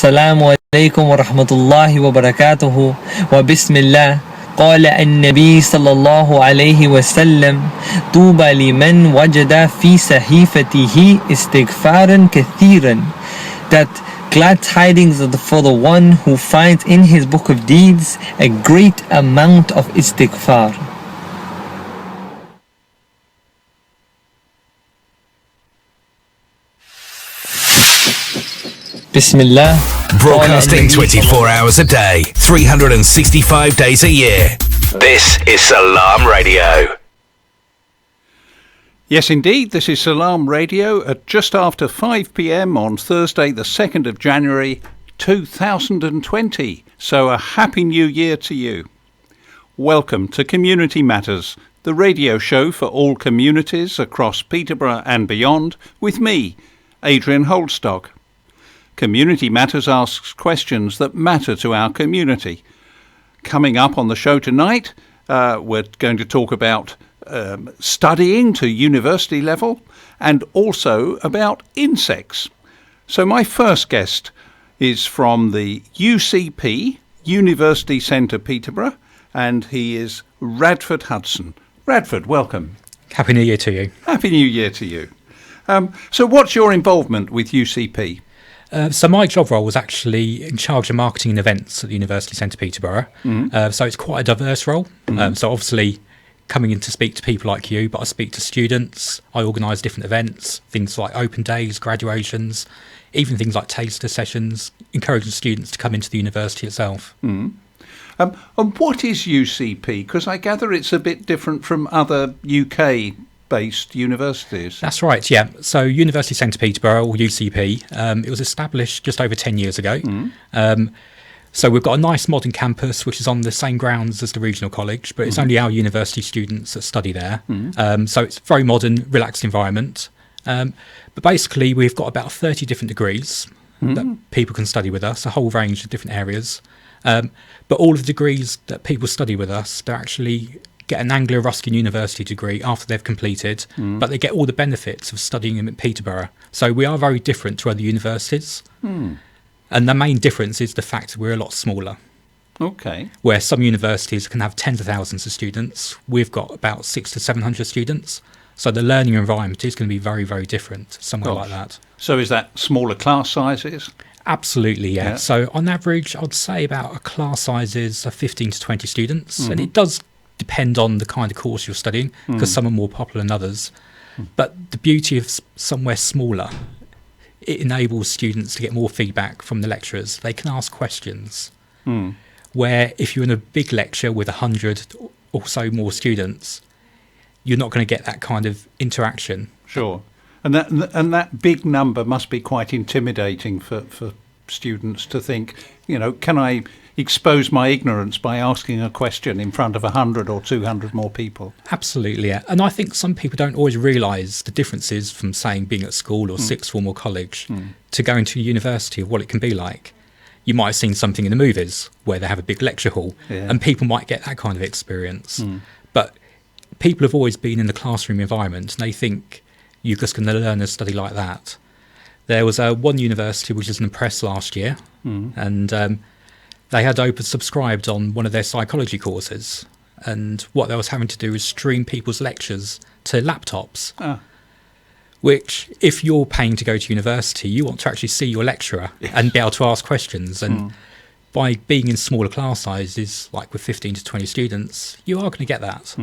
السلام عليكم ورحمة الله وبركاته وبسم الله. قال النبي صلى الله عليه وسلم طوبى لمن وجد في صحيفته استغفارا كثيرا. That glad tidings are for the one who finds in his book of deeds a great amount of istighfar. Bismillah. Broadcasting 24 hours a day, 365 days a year. This is Salam Radio. Yes, indeed, this is Salam Radio at just after 5 p.m. on Thursday, the 2nd of January, 2020. So a happy new year to you. Welcome to Community Matters, the radio show for all communities across Peterborough and beyond, with me, Adrian Holdstock. Community Matters asks questions that matter to our community. Coming up on the show tonight, we're going to talk about studying to university level and also about insects. So my first guest is from the UCP, University Centre Peterborough, and he is Radford Hudson. Radford, welcome. Happy New Year to you. Happy New Year to you. So what's your involvement with UCP? So my job role was actually in charge of marketing and events at the University Centre Peterborough. So it's quite a diverse role. So obviously coming in to speak to people like you, but I speak to students, I organise different events, things like open days, graduations, even things like taster sessions, encouraging students to come into the university itself. And what is UCP? Because I gather it's a bit different from other UK-based universities. That's right, yeah. So University Centre Peterborough, or UCP, it was established just over 10 years ago. So we've got a nice modern campus, which is on the same grounds as the regional college, but it's only our university students that study there. So it's a very modern, relaxed environment. But basically, we've got about 30 different degrees that people can study with us, a whole range of different areas. But all of the degrees that people study with us, they actually get an Anglia Ruskin University degree after they've completed, but they get all the benefits of studying in Peterborough. So we are very different to other universities. And the main difference is the fact that we're a lot smaller. Okay. Where some universities can have tens of thousands of students, we've got about 600 to 700 students. So the learning environment is going to be very, very different somewhere like that. So is that smaller class sizes? Absolutely, yeah. So on average, I'd say about a class size is 15 to 20 students. And it does depend on the kind of course you're studying, because some are more popular than others. But the beauty of somewhere smaller, it enables students to get more feedback from the lecturers. They can ask questions. Where if you're in a big lecture with 100 or so more students, you're not going to get that kind of interaction. Sure. And that big number must be quite intimidating for students to think, can I expose my ignorance by asking a question in front of 100 or 200 more people? Absolutely, yeah. And I think some people don't always realise the differences from, saying, being at school or sixth form or college to going to university, of what it can be like. You might have seen something in the movies where they have a big lecture hall, and people might get that kind of experience. But people have always been in the classroom environment, and they think you're just going to learn and study like that. There was one university which was in the press last year, and they had oversubscribed on one of their psychology courses, and what they was having to do was stream people's lectures to laptops, which, if you're paying to go to university, you want to actually see your lecturer and be able to ask questions. And by being in smaller class sizes, like with 15 to 20 students, you are going to get that.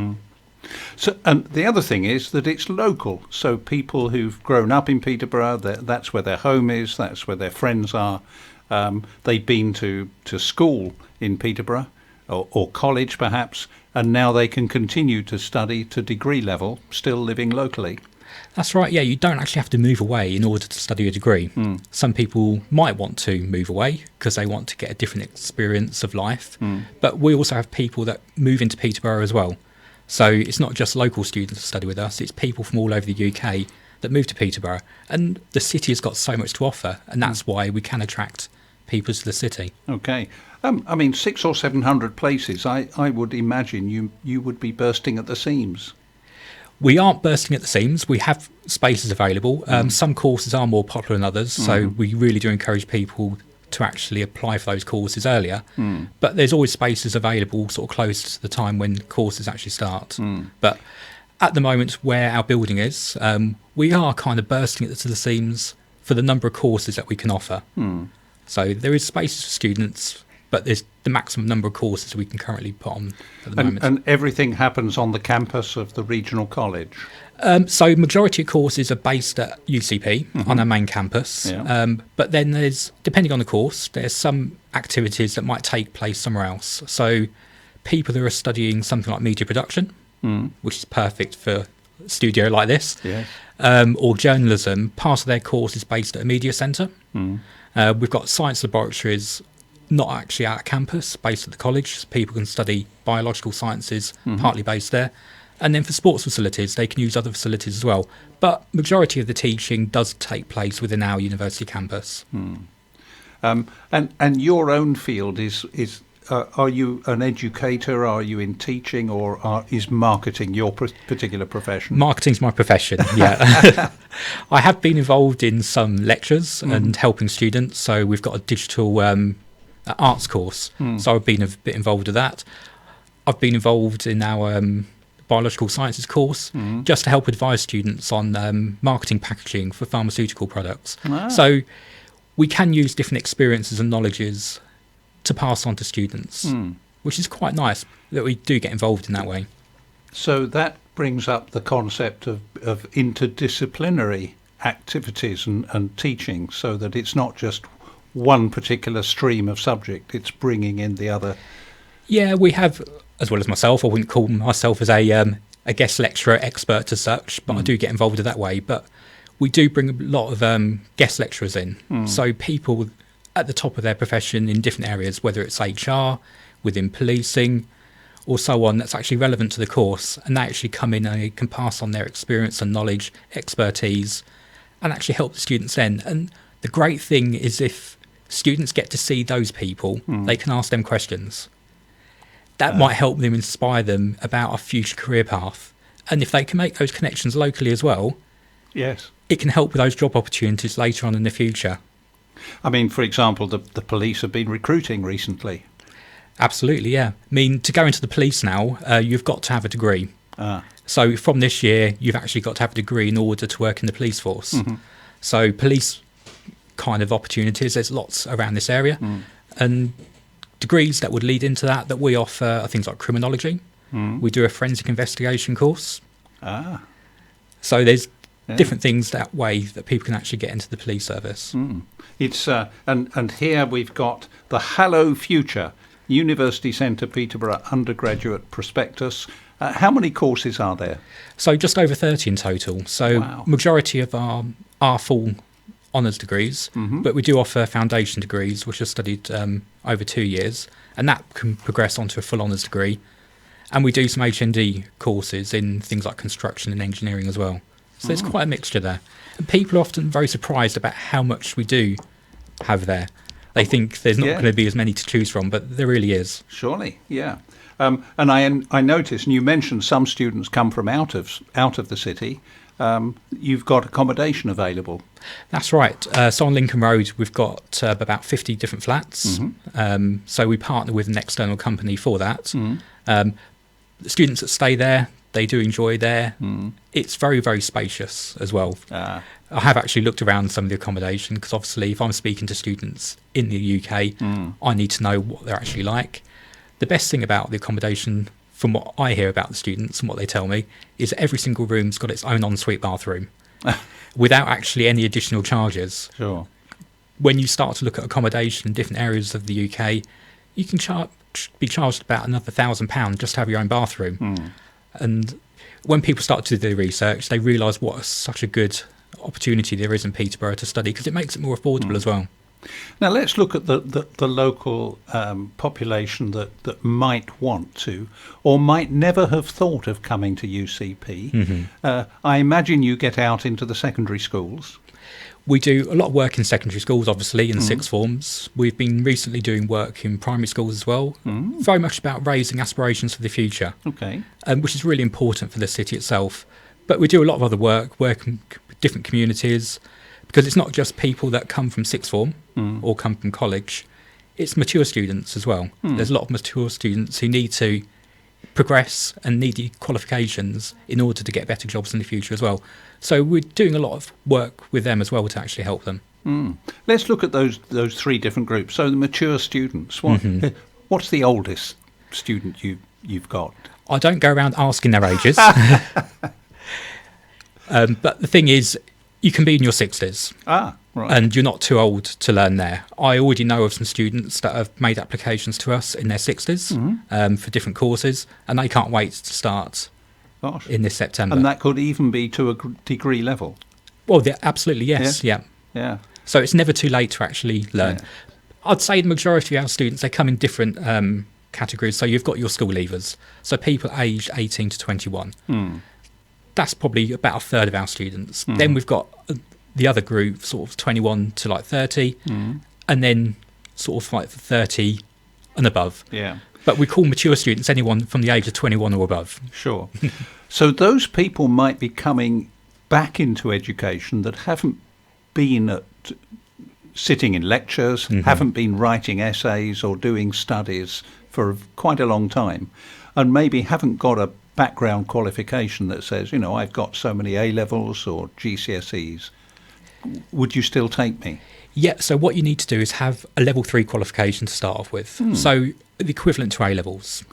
So, and the other thing is that it's local. So people who've grown up in Peterborough, that's where their home is, that's where their friends are. They've been to school in Peterborough or college perhaps, and now they can continue to study to degree level, still living locally. That's right, yeah. You don't actually have to move away in order to study a degree. Some people might want to move away because they want to get a different experience of life. But we also have people that move into Peterborough as well. So it's not just local students that study with us, it's people from all over the UK that move to Peterborough. And the city has got so much to offer, and that's why we can attract people to the city. Okay. 600 or 700 places, I would imagine you would be bursting at the seams. We aren't bursting at the seams. We have spaces available. Some courses are more popular than others, so we really do encourage people to actually apply for those courses earlier. But there's always spaces available sort of close to the time when courses actually start. But at the moment where our building is, we are kind of bursting at the seams for the number of courses that we can offer. So there is space for students, but there's the maximum number of courses we can currently put on at the moment. And everything happens on the campus of the regional college? So majority of courses are based at UCP on our main campus. Yeah. But then there's, depending on the course, there's some activities that might take place somewhere else. So people who are studying something like media production, which is perfect for a studio like this, Yes. or journalism, part of their course is based at a media centre. We've got science laboratories not actually at campus, based at the college. So people can study biological sciences, partly based there. And then for sports facilities, they can use other facilities as well. But majority of the teaching does take place within our university campus. And your own field is are you an educator? Are you in teaching, or is marketing your particular profession? Marketing's my profession, yeah. I have been involved in some lectures and helping students. So we've got a digital arts course. So I've been a bit involved with that. I've been involved in our biological sciences course just to help advise students on marketing packaging for pharmaceutical products. So we can use different experiences and knowledges to pass on to students, which is quite nice that we do get involved in that way. So that brings up the concept of interdisciplinary activities and teaching, so that it's not just one particular stream of subject, it's bringing in the other. Yeah, we have, as well as myself, I wouldn't call myself as a guest lecturer expert as such, but I do get involved in that way. But we do bring a lot of guest lecturers in. So people at the top of their profession in different areas, whether it's HR, within policing, or so on, that's actually relevant to the course. And they actually come in and they can pass on their experience and knowledge, expertise, and actually help the students then. And the great thing is if students get to see those people, they can ask them questions. That might help them, inspire them about a future career path. And if they can make those connections locally as well, Yes. it can help with those job opportunities later on in the future. I mean, for example, the police have been recruiting recently. Absolutely, yeah. I mean, to go into the police now, you've got to have a degree. So from this year, you've actually got to have a degree in order to work in the police force. So police kind of opportunities, there's lots around this area. And degrees that would lead into that we offer are things like criminology. We do a forensic investigation course. So there's different things that way that people can actually get into the police service. It's and here we've got the Hello Future University Centre Peterborough undergraduate prospectus. How many courses are there? So just over 30 in total. So Wow. majority of our full honours degrees, but we do offer foundation degrees, which are studied over 2 years, and that can progress onto a full honours degree. And we do some HND courses in things like construction and engineering as well. So there's quite a mixture there. And people are often very surprised about how much we do have there. They think there's not going to be as many to choose from, but there really is. Surely, yeah. And I noticed, and you mentioned some students come from out of the city. You've got accommodation available. That's right. So on Lincoln Road, we've got about 50 different flats. So we partner with an external company for that. The students that stay there, they do enjoy there. It's very, very spacious as well. I have actually looked around some of the accommodation because obviously if I'm speaking to students in the UK, I need to know what they're actually like. The best thing about the accommodation, from what I hear about the students and what they tell me, is that every single room's got its own ensuite bathroom without actually any additional charges. Sure. When you start to look at accommodation in different areas of the UK, you can be charged about another £1,000 just to have your own bathroom. And when people start to do their research, they realise what such a good opportunity there is in Peterborough to study, because it makes it more affordable as well. Now let's look at the local population that might want to, or might never have thought of coming to UCP. I imagine you get out into the secondary schools. We do a lot of work in secondary schools, obviously, in sixth forms. We've been recently doing work in primary schools as well, very much about raising aspirations for the future, Okay. which is really important for the city itself. But we do a lot of other work in different communities, because it's not just people that come from sixth form or come from college, it's mature students as well. There's a lot of mature students who need to progress and need the qualifications in order to get better jobs in the future as well. So we're doing a lot of work with them as well to actually help them. Let's look at those three different groups. So the mature students, what's the oldest student you've got? I don't go around asking their ages. But the thing is, you can be in your 60s. Right. And you're not too old to learn there. I already know of some students that have made applications to us in their 60s for different courses, and they can't wait to start in this September. And that could even be to a degree level? Well, absolutely, yes. Yeah. So it's never too late to actually learn. Yeah. I'd say the majority of our students, they come in different categories. So you've got your school leavers, so people aged 18 to 21. That's probably about a third of our students. Then we've got the other group, sort of 21 to like 30, and then sort of like 30 and above. Yeah. But we call mature students anyone from the age of 21 or above. Sure. So those people might be coming back into education that haven't been sitting in lectures, haven't been writing essays or doing studies for quite a long time, and maybe haven't got a background qualification that says, I've got so many A-levels or GCSEs. Would you still take me? Yeah, so what you need to do is have a level 3 qualification to start off with. So the equivalent to A-levels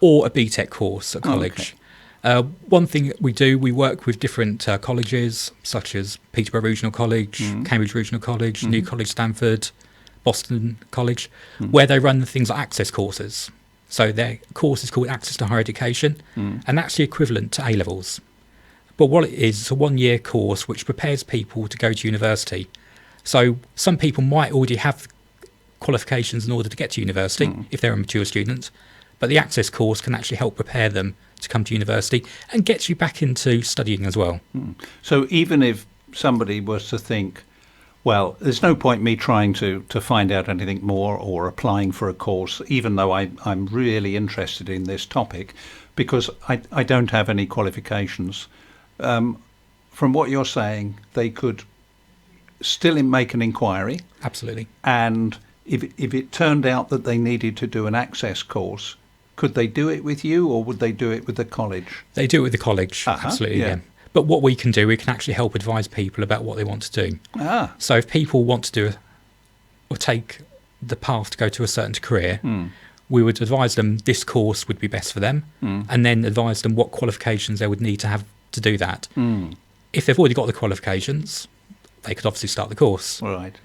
or a BTEC course at college. Okay. One thing that we do, we work with different colleges such as Peterborough Regional College, Cambridge Regional College, New College Stanford, Boston College, where they run things like access courses. So their course is called Access to Higher Education, and that's the equivalent to A-levels. But what it is, it's a one-year course which prepares people to go to university. So some people might already have qualifications in order to get to university if they're a mature student, but the access course can actually help prepare them to come to university and get you back into studying as well. So even if somebody was to think, well, there's no point me trying to find out anything more or applying for a course, even though I'm really interested in this topic, because I don't have any qualifications. From what you're saying, they could still make an inquiry. Absolutely. And if it turned out that they needed to do an access course, could they do it with you or would they do it with the college? They do it with the college, absolutely, yeah. But what we can do, we can actually help advise people about what they want to do. So if people want to do or take the path to go to a certain career, we would advise them this course would be best for them, and then advise them what qualifications they would need to have to do that. If they've already got the qualifications, they could obviously start the course. Right.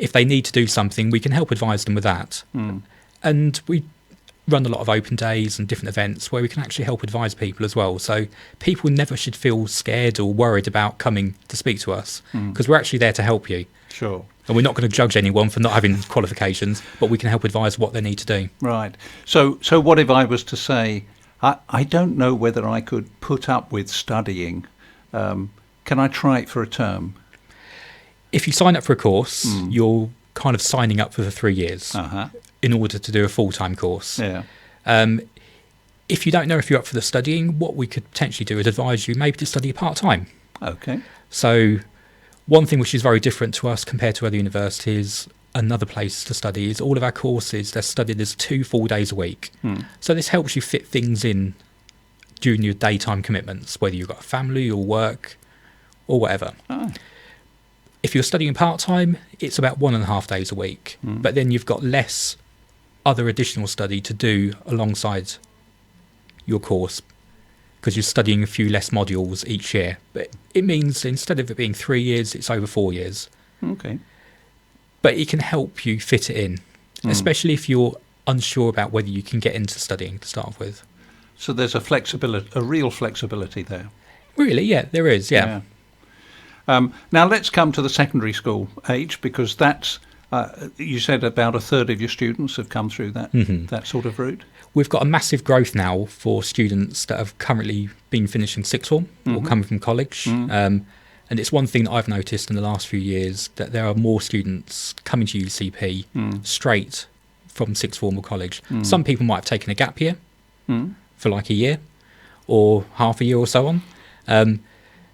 If they need to do something, we can help advise them with that. And we run a lot of open days and different events where we can actually help advise people as well. So people never should feel scared or worried about coming to speak to us, because we're actually there to help you. Sure. And we're not going to judge anyone for not having qualifications, but we can help advise what they need to do. Right. So what if I was to say, I don't know whether I could put up with studying. Can I try it for a term? If you sign up for a course, you're kind of signing up for the 3 years in order to do a full-time course. Yeah. If you don't know if you're up for the studying, what we could potentially do is advise you maybe to study part-time. Okay. So one thing which is very different to us compared to other universities, another place to study, is all of our courses, they're studied as 2 full days a week. So this helps you fit things in during your daytime commitments, whether you've got a family or work or whatever. If you're studying part-time, it's about 1.5 days a week. But then you've got less other additional study to do alongside your course because you're studying a few less modules each year. But it means instead of it being 3 years, it's over 4 years. Okay. But it can help you fit it in, especially if you're unsure about whether you can get into studying to start with. So there's a real flexibility there. Really, yeah, there is, yeah. Now let's come to the secondary school age, because that's, you said about a third of your students have come through that sort of route. We've got a massive growth now for students that have currently been finishing sixth form or coming from college. And it's one thing that I've noticed in the last few years, that there are more students coming to UCP straight from sixth form or college. Some people might have taken a gap year for like a year or half a year or so on.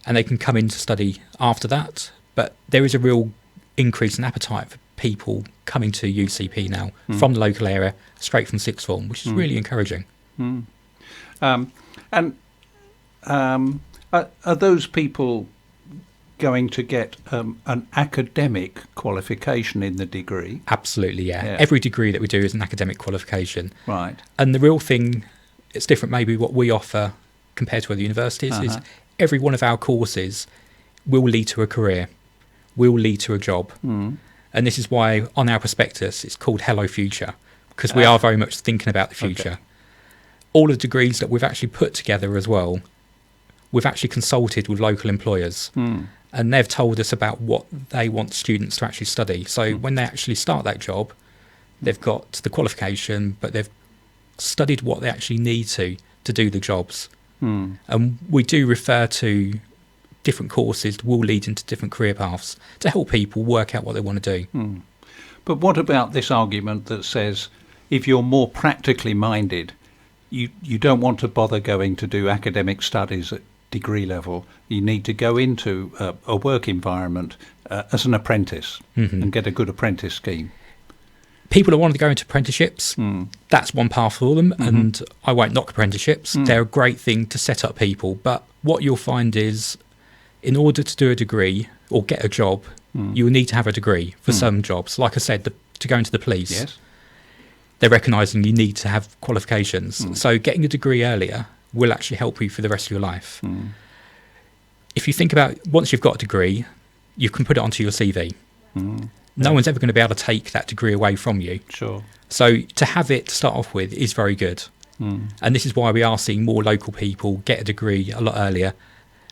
And they can come in to study after that. But there is a real increase in appetite for people coming to UCP now from the local area, straight from sixth form, which is really encouraging. Are those people going to get an academic qualification in the degree? Absolutely, yeah. Yeah. Every degree that we do is an academic qualification. Right. And the real thing, it's different maybe what we offer compared to other universities, is every one of our courses will lead to a career, will lead to a job. And this is why on our prospectus it's called Hello Future, because we are very much thinking about the future. Okay. All the degrees that we've actually put together as well, we've actually consulted with local employers. And they've told us about what they want students to actually study. So when they actually start that job, they've got the qualification, but they've studied what they actually need to do the jobs. And we do refer to different courses that will lead into different career paths to help people work out what they want to do. But what about this argument that says if you're more practically minded, you don't want to bother going to do academic studies at degree level, you need to go into a work environment as an apprentice and get a good apprentice scheme? People that want to go into apprenticeships, that's one path for them, and I won't knock apprenticeships. They're a great thing to set up people, but what you'll find is in order to do a degree or get a job, you will need to have a degree for some jobs. Like I said, to go into the police, Yes. they're recognising you need to have qualifications. So getting a degree earlier will actually help you for the rest of your life. If you think about, once you've got a degree, you can put it onto your CV. No one's ever going to be able to take that degree away from you. Sure. So to have it to start off with is very good. And this is why we are seeing more local people get a degree a lot earlier.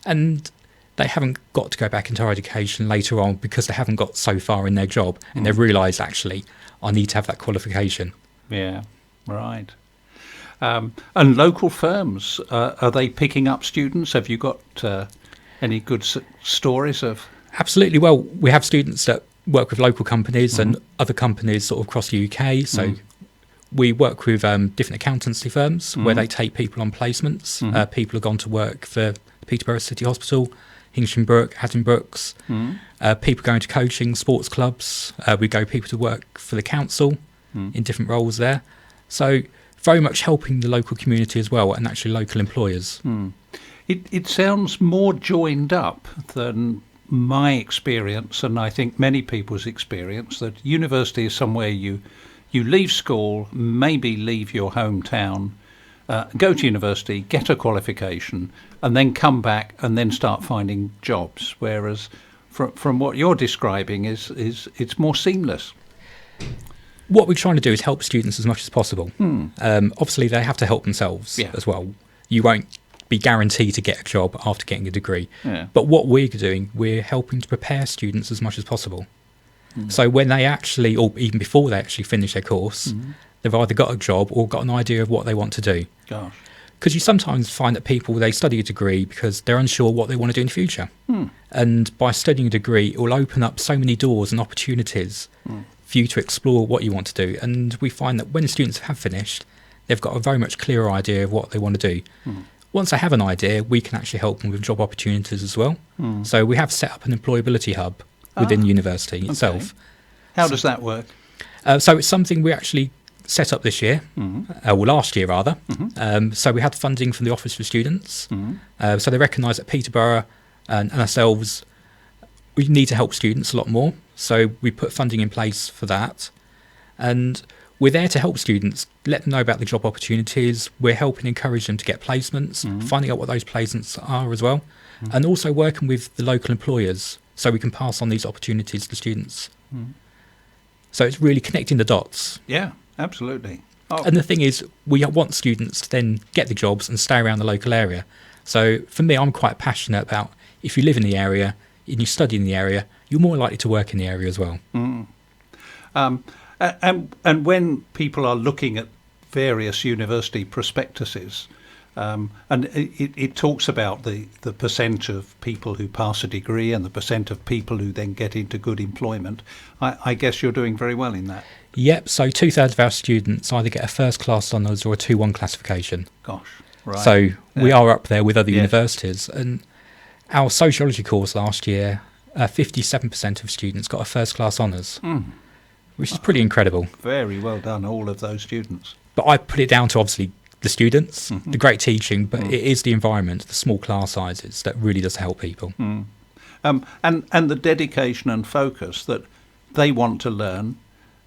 And they haven't got to go back into higher education later on because they haven't got so far in their job and they've realised, actually, I need to have that qualification. Yeah, right. And local firms, are they picking up students? Have you got any good stories of? Absolutely. Well, we have students that work with local companies and other companies sort of across the UK. So we work with different accountancy firms where they take people on placements. People have gone to work for Peterborough City Hospital, Hinchinbrook, Hattonbrooks. People going to coaching, sports clubs. We go people to work for the council in different roles there. So very much helping the local community as well and actually local employers. It sounds more joined up than my experience, and I think many people's experience, that university is somewhere you leave school, maybe leave your hometown, go to university, get a qualification, and then come back and then start finding jobs. Whereas from what you're describing is it's more seamless. What we're trying to do is help students as much as possible. Obviously, they have to help themselves as well. You won't be guaranteed to get a job after getting a degree. But what we're doing, we're helping to prepare students as much as possible. So when they actually, or even before they actually finish their course, they've either got a job or got an idea of what they want to do. Gosh. Because you sometimes find that people, they study a degree because they're unsure what they want to do in the future. And by studying a degree, it will open up so many doors and opportunities for you to explore what you want to do. And we find that when students have finished, they've got a very much clearer idea of what they want to do. Once they have an idea, we can actually help them with job opportunities as well. So we have set up an employability hub within the university itself. How does that work? So it's something we actually set up this year, or last year rather. So we had funding from the Office for Students. So they recognise that Peterborough and ourselves, we need to help students a lot more. So we put funding in place for that. And we're there to help students, let them know about the job opportunities. We're helping encourage them to get placements, finding out what those placements are as well, and also working with the local employers so we can pass on these opportunities to students. So it's really connecting the dots. Yeah, absolutely. Oh. And the thing is, we want students to then get the jobs and stay around the local area. So for me, I'm quite passionate about if you live in the area and you study in the area, you're more likely to work in the area as well. And when people are looking at various university prospectuses, and it talks about the percent of people who pass a degree and the percent of people who then get into good employment, I guess you're doing very well in that. Yep, so 2/3 of our students either get a first class honours or a 2-1 classification. Gosh, right. So we are up there with other universities. And our sociology course last year 57% of students got a first-class honours, which is pretty incredible. Very well done, all of those students. But I put it down to obviously the students, the great teaching, but it is the environment, the small class sizes that really does help people. And the dedication and focus that they want to learn,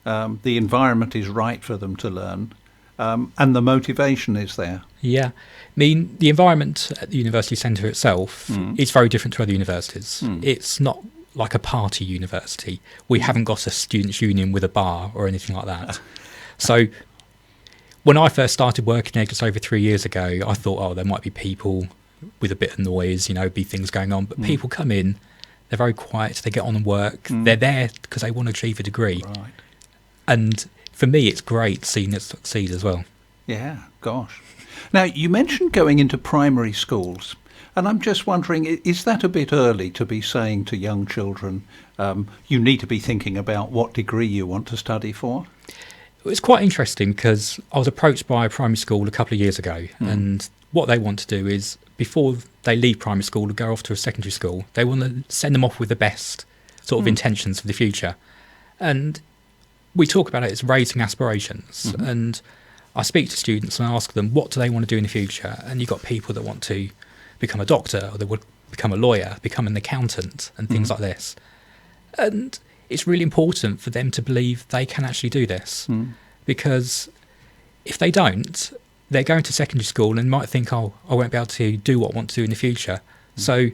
the environment is right for them to learn, and the motivation is there. Yeah. I mean, the environment at the university centre itself is very different to other universities. It's not like a party university. We haven't got a students' union with a bar or anything like that. So when I first started working there just over 3 years ago, I thought, oh, there might be people with a bit of noise, be things going on. But people come in, they're very quiet, they get on and work. They're there because they want to achieve a degree. Right. And for me, it's great seeing it succeed as well. Yeah, gosh. Now, you mentioned going into primary schools, and I'm just wondering, is that a bit early to be saying to young children, you need to be thinking about what degree you want to study for? It's quite interesting because I was approached by a primary school a couple of years ago, and what they want to do is, before they leave primary school to go off to a secondary school, they want to send them off with the best sort of intentions for the future. And we talk about it as raising aspirations. And I speak to students and I ask them, what do they want to do in the future? And you've got people that want to become a doctor, or they would become a lawyer, become an accountant, and things like this. And it's really important for them to believe they can actually do this, because if they don't, they're going to secondary school and might think, oh, I won't be able to do what I want to do in the future. So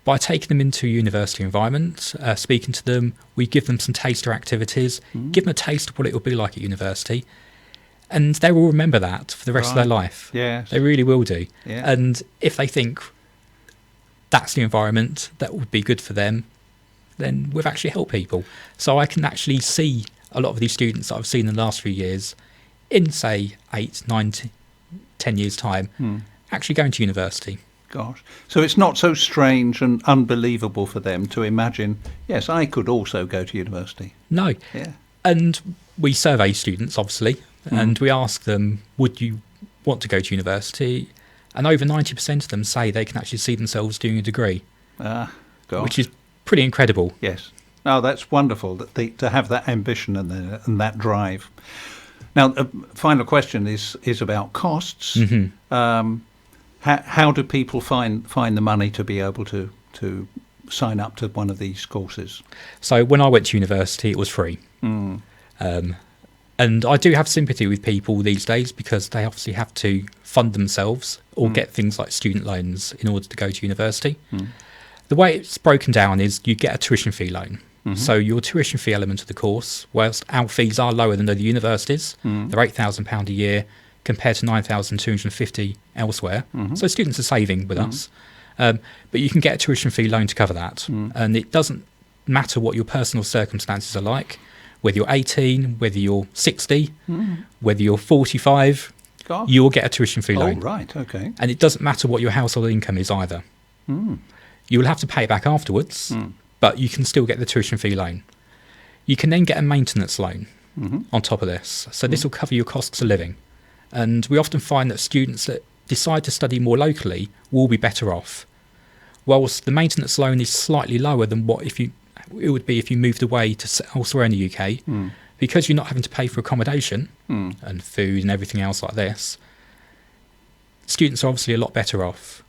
by taking them into a university environment, speaking to them, we give them some taster activities, give them a taste of what it will be like at university, and they will remember that for the rest of their life. Yes. They really will do. Yeah. And if they think that's the environment that would be good for them, then we've actually helped people. So I can actually see a lot of these students that I've seen in the last few years in, say, 8, 9, 10 years' time, actually going to university. Gosh. So it's not so strange and unbelievable for them to imagine, yes, I could also go to university. No. Yeah. And we survey students, obviously, and we ask them, would you want to go to university? And over 90% of them say they can actually see themselves doing a degree, Gosh. which is pretty incredible. Yes. Oh, that's wonderful that to have that ambition and that drive. Now, the final question is about costs. How do people find the money to be able to sign up to one of these courses? So when I went to university, it was free. And I do have sympathy with people these days because they obviously have to fund themselves or get things like student loans in order to go to university. The way it's broken down is you get a tuition fee loan. So your tuition fee element of the course, whilst our fees are lower than other universities, they're £8,000 a year compared to £9,250 elsewhere. So students are saving with us. But you can get a tuition fee loan to cover that. And it doesn't matter what your personal circumstances are like, whether you're 18, whether you're 60, whether you're 45, you'll get a tuition fee loan. Oh, right, okay. And it doesn't matter what your household income is either. You will have to pay it back afterwards, but you can still get the tuition fee loan. You can then get a maintenance loan on top of this. So this will cover your costs of living. And we often find that students that decide to study more locally will be better off. Whilst the maintenance loan is slightly lower than what it would be if you moved away to elsewhere in the UK, because you're not having to pay for accommodation and food and everything else like this, students are obviously a lot better off.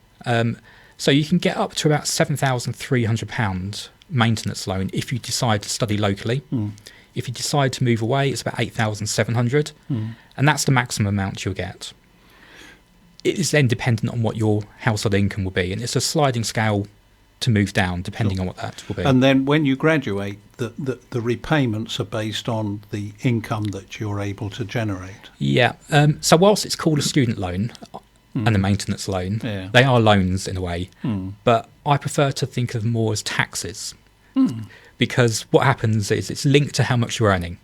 So you can get up to about £7,300 maintenance loan if you decide to study locally. If you decide to move away, it's about £8,700, and that's the maximum amount you'll get. It is then dependent on what your household income will be, and it's a sliding scale to move down depending on what that will be. And then when you graduate, the repayments are based on the income that you're able to generate. Yeah. So whilst it's called a student loan and a maintenance loan, they are loans in a way, but I prefer to think of them more as taxes. Because what happens is it's linked to how much you're earning.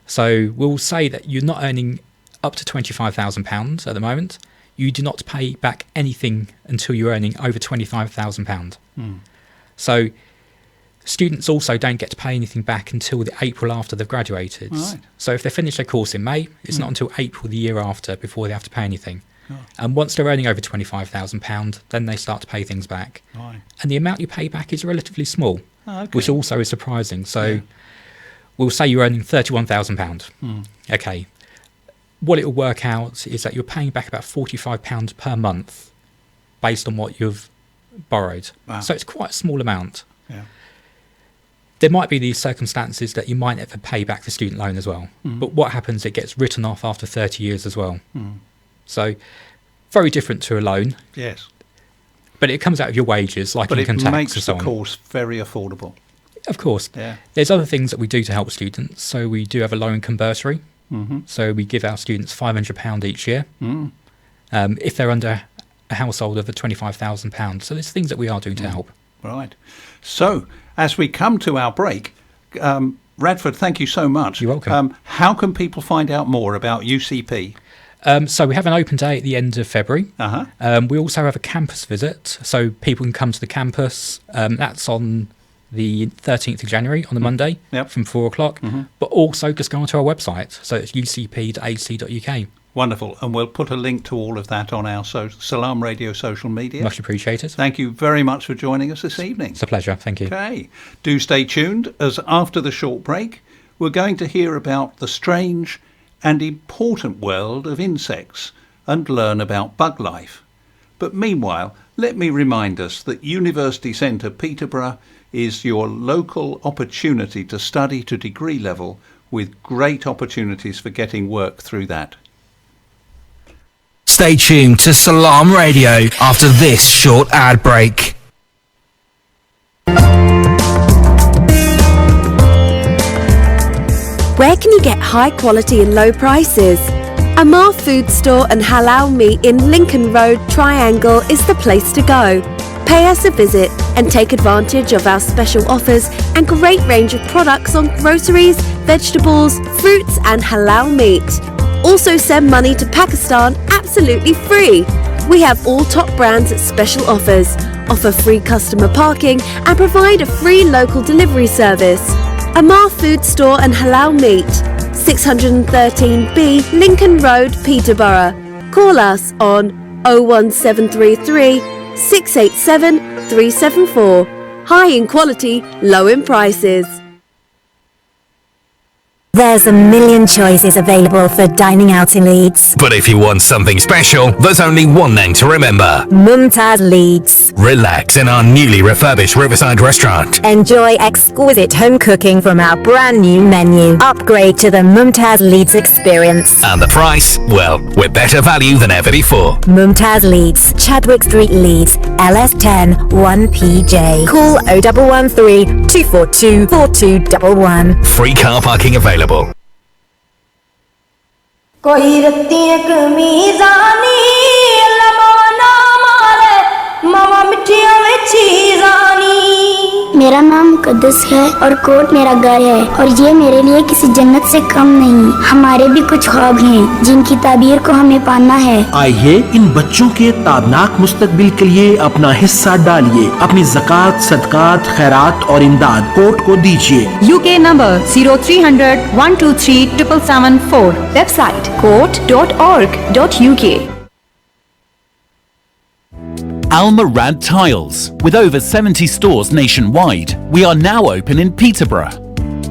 So we'll say that you're not earning up to £25,000 at the moment. You do not pay back anything until you're earning over £25,000. So students also don't get to pay anything back until the April after they've graduated. Right. So if they finish their course in May, it's not until April the year after before they have to pay anything. And once they're earning over £25,000, then they start to pay things back. Right. And the amount you pay back is relatively small, Okay. which also is surprising. So we'll say you're earning £31,000. Okay. What it will work out is that you're paying back about £45 per month based on what you've borrowed. Wow. So it's quite a small amount. Yeah. There might be these circumstances that you might never pay back the student loan as well. But what happens, it gets written off after 30 years as well. So very different to a loan, Yes. but it comes out of your wages, like But income it tax makes and so the on. course very affordable. Of course. Yeah. There's other things that we do to help students. So we do have a low income bursary. So we give our students £500 each year if they're under a household of £25,000. So there's things that we are doing to help. Right. So, as we come to our break, Radford, thank you so much. You're welcome. How can people find out more about UCP? So we have an open day at the end of February. Uh-huh. We also have a campus visit, so people can come to the campus. That's on the 13th of January, on the Monday, from 4 o'clock. But also just go onto our website, so it's ucp.ac.uk. Wonderful. And we'll put a link to all of that on our Salam Radio social media. Much appreciated. Thank you very much for joining us this evening. It's a pleasure. Thank you. Okay. Do stay tuned, as after the short break, we're going to hear about the strange and important world of insects and learn about bug life. But meanwhile, let me remind us that University Centre Peterborough is your local opportunity to study to degree level, with great opportunities for getting work through that. Stay tuned to Salam Radio after this short ad break. Where can you get high quality and low prices? Amar Food Store and Halal Meat in Lincoln Road, Triangle is the place to go. Pay us a visit and take advantage of our special offers and great range of products on groceries, vegetables, fruits and halal meat. Also send money to Pakistan absolutely free. We have all top brands at special offers, offer free customer parking and provide a free local delivery service. Amar Food Store and Halal Meat, 613B Lincoln Road, Peterborough. Call us on 01733 687 374. High in quality, low in prices. There's a million choices available for dining out in Leeds. But if you want something special, there's only one name to remember. Mumtaz Leeds. Relax in our newly refurbished Riverside restaurant. Enjoy exquisite home cooking from our brand new menu. Upgrade to the Mumtaz Leeds experience. And the price? Well, we're better value than ever before. Mumtaz Leeds, Chadwick Street, Leeds, LS10 1PJ. Call 0113 242 4211. Free car parking available. कोई रत्तियां कमीज़ानी लमाना मारे मामा मिठियां में चीज़ानी। मेरा नाम मुकद्दस है और coat मेरा घर है और ये मेरे लिए किसी जन्नत से कम नहीं। हमारे भी कुछ ख्वाब हैं जिनकी ताबीर को हमें पाना है। आइए इन बच्चों के ताबनाक मुस्तकबिल के लिए अपना हिस्सा डालिए। अपनी ज़कात, सदकात, खैरात और इमदाद कोट को दीजिए। UK number 0300 123 774. Website court.org.uk. Almarad Tiles. With over 70 stores nationwide, we are now open in Peterborough.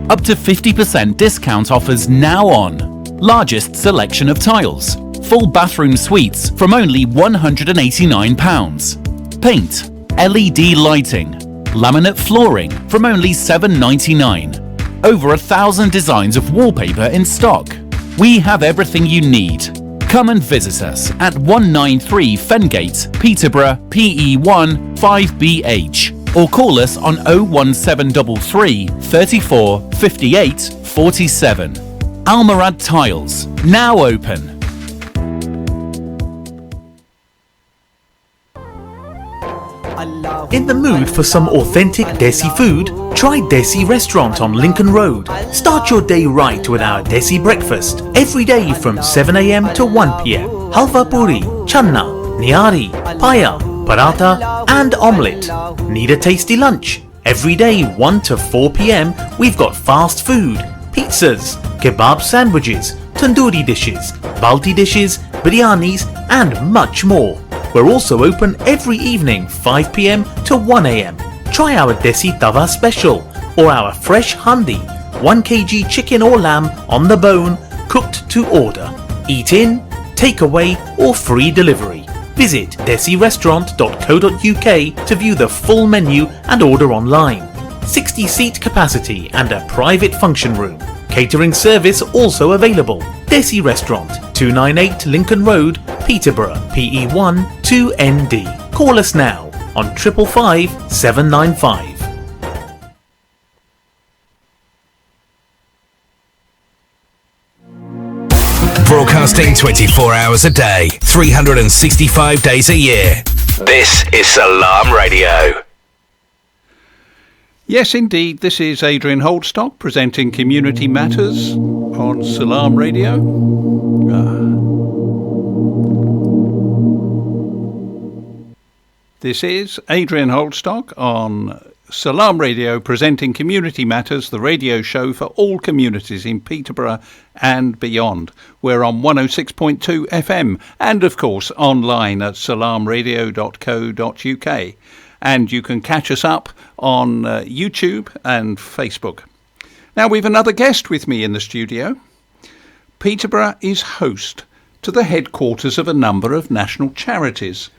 Up to 50% discount offers now on. Largest selection of tiles. Full bathroom suites from only £189. Paint, LED lighting, laminate flooring from only £7.99. Over 1,000 designs of wallpaper in stock. We have everything you need. Come and visit us at 193 Fengate, Peterborough, PE1 5BH, or call us on 01733 34 58 47. Almarad Tiles, now open. In the mood for some authentic Desi food? Try Desi Restaurant on Lincoln Road. Start your day right with our Desi breakfast every day from 7 a.m. to 1 p.m. Halva puri, channa, nihari, paya, paratha and omelette. Need a tasty lunch? Every day 1 to 4 p.m. we've got fast food, pizzas, kebab sandwiches, tandoori dishes, balti dishes, biryanis and much more. We're also open every evening 5 p.m. to 1 a.m. Try our Desi Tawa special or our fresh handi, 1 kg chicken or lamb on the bone, cooked to order. Eat in, take away or free delivery. Visit desirestaurant.co.uk to view the full menu and order online. 60-seat capacity and a private function room. Catering service also available. Desi Restaurant, 298 Lincoln Road, Peterborough, PE1 2ND. Call us now on 555 795. Broadcasting 24 hours a day, 365 days a year. This is Salam Radio. Yes, indeed, this is Adrian Holdstock presenting Community Matters on Salam Radio. This is Adrian Holdstock on Salam Radio presenting Community Matters, the radio show for all communities in Peterborough and beyond. We're on 106.2 FM and, of course, online at salamradio.co.uk. And you can catch us up on YouTube and Facebook. Now we've another guest with me in the studio. Peterborough is host to the headquarters of a number of national charities.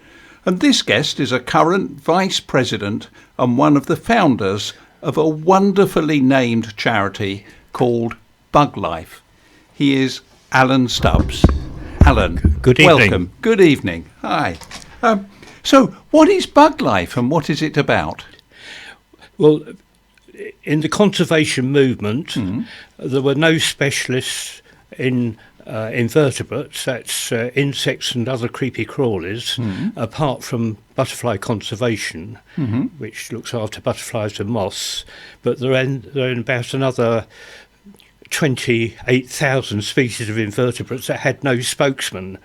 And this guest is a current vice president and one of the founders of a wonderfully named charity called Bug Life. He is Alan Stubbs. Alan, good evening. Welcome. Good evening. Hi. So, what is Bug Life and what is it about? Well, in the conservation movement, there were no specialists in invertebrates, that's insects and other creepy crawlers, apart from butterfly conservation, which looks after butterflies and moths. But there are about another 28,000 species of invertebrates that had no spokesman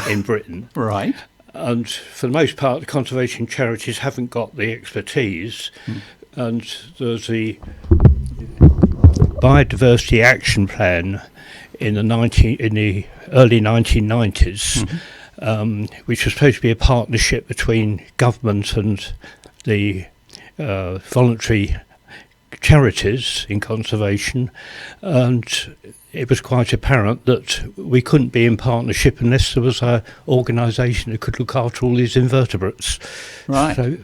in Britain. Right. And for the most part, the conservation charities haven't got the expertise. And there's the Biodiversity Action Plan in the early 1990s, which was supposed to be a partnership between government and the voluntary charities in conservation, and it was quite apparent that we couldn't be in partnership unless there was an organisation that could look after all these invertebrates. Right. So,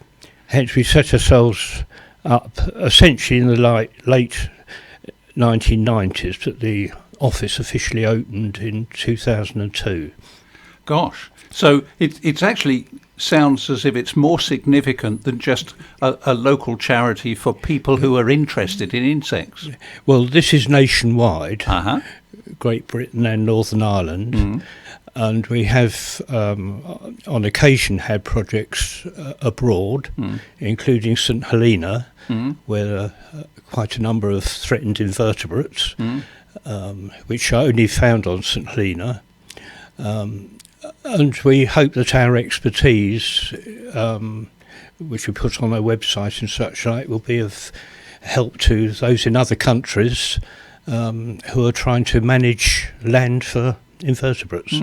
hence we set ourselves up essentially in the late 1990s, but the office officially opened in 2002. Gosh. So it actually sounds as if it's more significant than just a local charity for people who are interested in insects. Well, this is nationwide, Great Britain and Northern Ireland, and we have on occasion had projects abroad, including St Helena, where there are quite a number of threatened invertebrates, which are only found on St Helena. And we hope that our expertise, which we put on our website and such like, will be of help to those in other countries who are trying to manage land for invertebrates.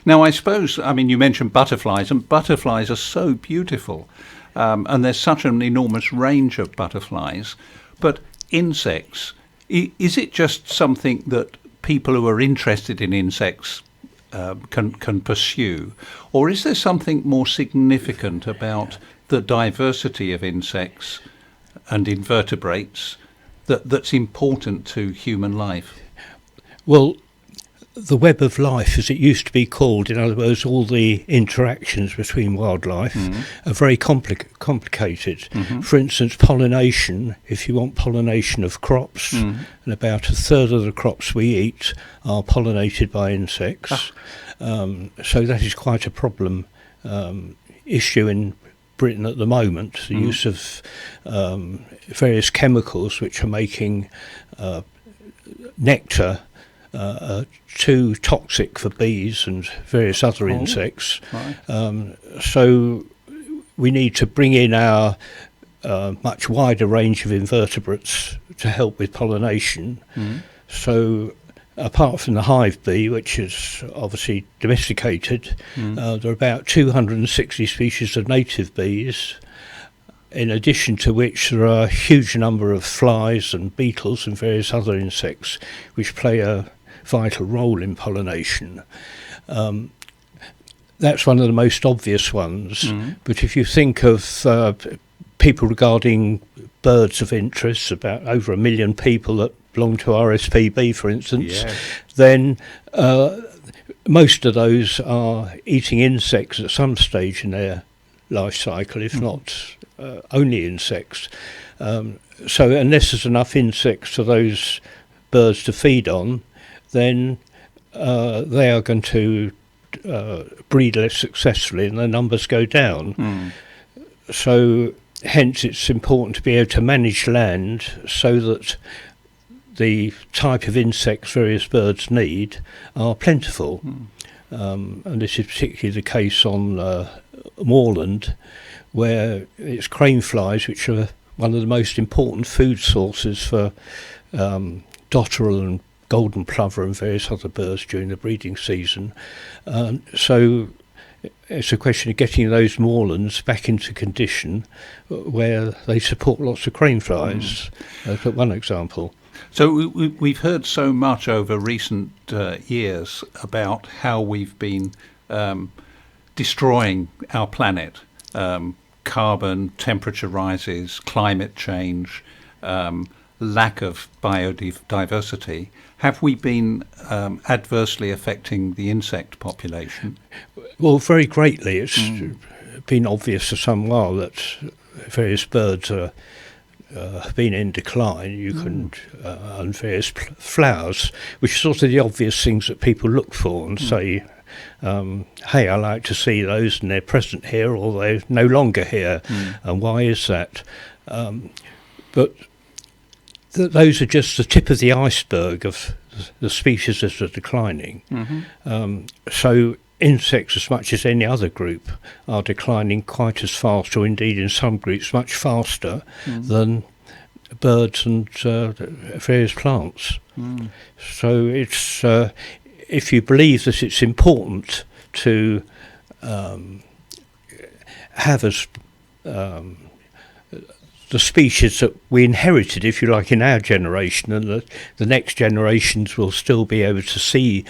Now, I suppose, I mean, you mentioned butterflies, and butterflies are so beautiful, and there's such an enormous range of butterflies. But insects, is it just something that people who are interested in insects can pursue, or is there something more significant about the diversity of insects and invertebrates that's important to human life? Well, the web of life, as it used to be called, in other words, all the interactions between wildlife, are very complicated. For instance, pollination, if you want pollination of crops, and about a third of the crops we eat are pollinated by insects. So that is quite a problem issue in Britain at the moment, the use of various chemicals which are making nectar too toxic for bees and various other insects. So we need to bring in our much wider range of invertebrates to help with pollination. So apart from the hive bee, which is obviously domesticated, there are about 260 species of native bees, in addition to which there are a huge number of flies and beetles and various other insects which play a vital role in pollination. That's one of the most obvious ones, but if you think of people regarding birds of interest, about over 1 million people that belong to RSPB, for instance, then most of those are eating insects at some stage in their life cycle, if not only insects. So unless there's enough insects for those birds to feed on, then they are going to breed less successfully and the numbers go down. So hence it's important to be able to manage land so that the type of insects various birds need are plentiful. And this is particularly the case on moorland, where it's crane flies which are one of the most important food sources for dotterel and golden plover and various other birds during the breeding season. So it's a question of getting those moorlands back into condition where they support lots of crane flies. That's one example. So we've heard so much over recent years about how we've been destroying our planet. Carbon, temperature rises, climate change, lack of biodiversity. Have we been adversely affecting the insect population? Well, very greatly. It's been obvious for some while that various birds have been in decline. You can and various flowers, which are sort of the obvious things that people look for and say, hey, I like to see those and they're present here or they're no longer here. And why is that? But those are just the tip of the iceberg of the species that are declining. So insects, as much as any other group, are declining quite as fast, or indeed in some groups much faster than birds and various plants. So it's if you believe that it's important to have the species that we inherited, if you like, in our generation, and that the next generations will still be able to see